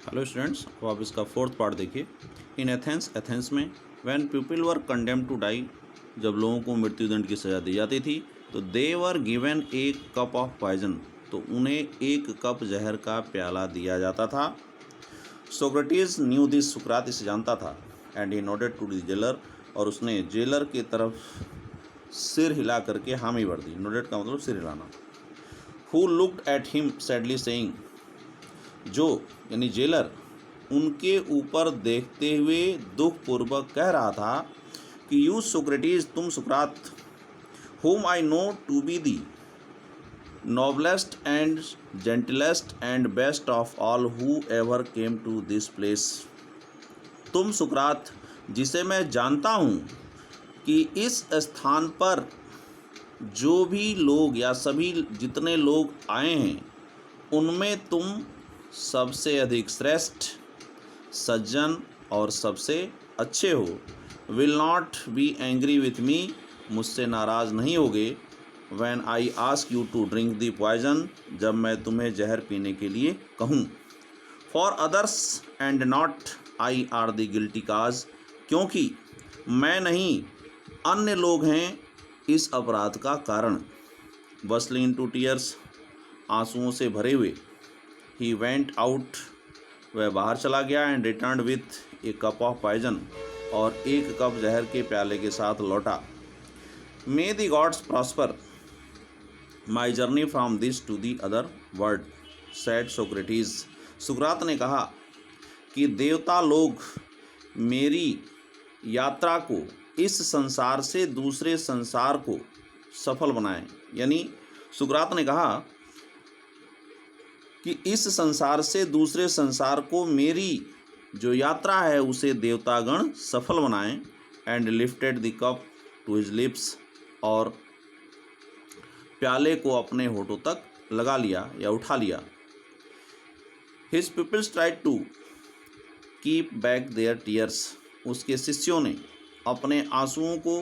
Hello students, तो आप इसका फोर्थ पार्ट देखिए। इन एथेंस में when people were condemned to die, जब लोगों को मृत्युदंड की सज़ा दी जाती थी तो they were given a cup of poison, तो उन्हें एक कप जहर का प्याला दिया जाता था। सोक्रेटिस न्यू दिस, सुकरात इसे जानता था। And he nodded to the jailer, और उसने जेलर की तरफ सिर हिला करके हामी भर दी। नोडेड का मतलब सिर हिलाना। Who looked at him sadly saying, जो यानी जेलर उनके ऊपर देखते हुए दुखपूर्वक कह रहा था कि यू सोक्रेटिस, तुम सुकरात, whom I know to be the noblest and gentlest and best of all who ever came to this place, तुम सुकरात, जिसे मैं जानता हूँ कि इस स्थान पर जो भी लोग या सभी जितने लोग आए हैं उनमें तुम सबसे अधिक श्रेष्ठ, सज्जन और सबसे अच्छे हो। Will not be angry with me, मुझसे नाराज़ नहीं होगे। When I ask you to drink the poison, जब मैं तुम्हें जहर पीने के लिए कहूँ। For others and not I are the guilty cause, क्योंकि मैं नहीं अन्य लोग हैं इस अपराध का कारण। बसलिंग इनटू टीयर्स, आंसुओं से भरे हुए। ही वेंट आउट, वह बाहर चला गया। And returned with a cup of poison, और एक कप जहर के प्याले के साथ लौटा। May the gods prosper my journey from this to the other world, said Socrates, सुकरात ने कहा कि देवता लोग मेरी यात्रा को इस संसार से दूसरे संसार को सफल बनाएं। यानी सुकरात ने कहा कि इस संसार से दूसरे संसार को मेरी जो यात्रा है उसे देवतागण सफल बनाएं। And lifted the cup to his lips, और प्याले को अपने होठों तक लगा लिया या उठा लिया। His peoples tried to keep back their tears, उसके शिष्यों ने अपने आंसुओं को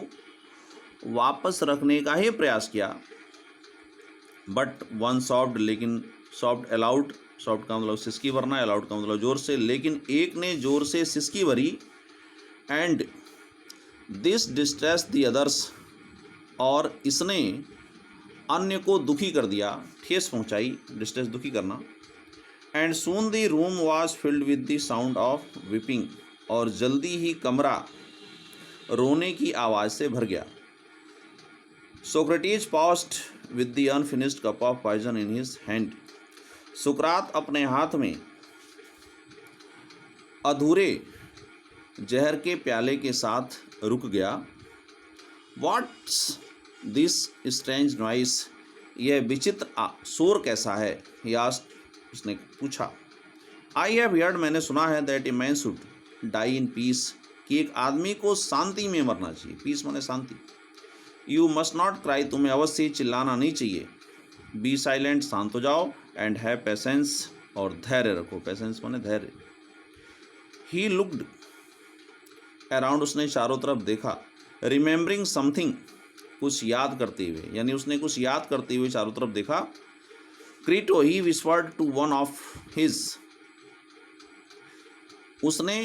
वापस रखने का ही प्रयास किया। बट वन सॉफ्ट, लेकिन सॉफ्ट अलाउड, सॉफ्ट का मतलब सिसकी भरना, अलाउड का मतलब जोर से, लेकिन एक ने जोर से सिसकी भरी। And this distress the others, और इसने अन्य को दुखी कर दिया, ठेस पहुंचाई, डिस्ट्रेस दुखी करना। And soon the room was filled with the sound of weeping, और जल्दी ही कमरा रोने की आवाज़ से भर गया। Socrates paused with the unfinished cup of poison in his hand, सुकरात अपने हाथ में अधूरे जहर के प्याले के साथ रुक गया। व्हाट्स दिस स्ट्रेंज नॉइस, यह विचित्र शोर कैसा है? ही आस्क्ड, उसने पूछा। आई हैव हर्ड, मैंने सुना है, that a man should die in peace, कि एक आदमी को शांति में मरना चाहिए। पीस माने शांति। यू मस्ट नॉट क्राई, तुम्हें अवश्य चिल्लाना नहीं चाहिए। बी साइलेंट, शांत हो जाओ। एंड हैव पेशेंस, और धैर्य रखो। पेशेंस माने धैर्य। ही लुक्ड अराउंड, उसने चारों तरफ देखा। रिमेंबरिंग समथिंग, कुछ याद करते हुए, यानी उसने कुछ याद करते हुए चारों तरफ देखा। Crito, he whispered to one of his, उसने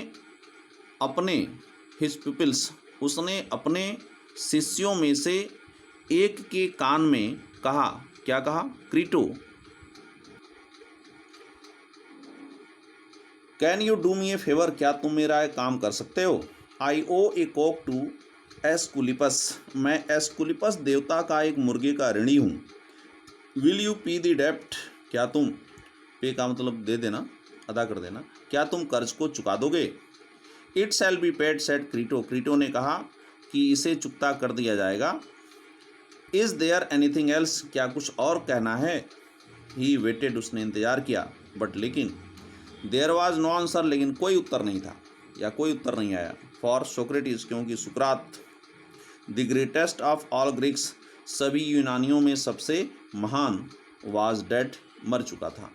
अपने हिज पीपल्स, उसने अपने शिष्यों में से एक के कान में कहा। क्या कहा? Crito, can you do me A favour, क्या तुम मेरा एक काम कर सकते हो? आई ओ ए कॉक टू एस्कुलिपस, मैं एस्कुलिपस देवता का एक मुर्गे का ऋणी हूँ। विल यू पी द डेप्ट, क्या तुम, पे का मतलब दे देना, अदा कर देना, क्या तुम कर्ज को चुका दोगे? It shall be paid, said Crito, Crito ने कहा कि इसे चुकता कर दिया जाएगा। इज देयर एनीथिंग एल्स, क्या कुछ और कहना है? ही वेटेड, उसने इंतजार किया। बट लेकिन, देयर वॉज नो आंसर, लेकिन कोई उत्तर नहीं था या कोई उत्तर नहीं आया। फॉर सोक्रेटिस, क्योंकि सुकरात, the greatest of all Greeks, सभी यूनानियों में सबसे महान, वाज डेड, मर चुका था।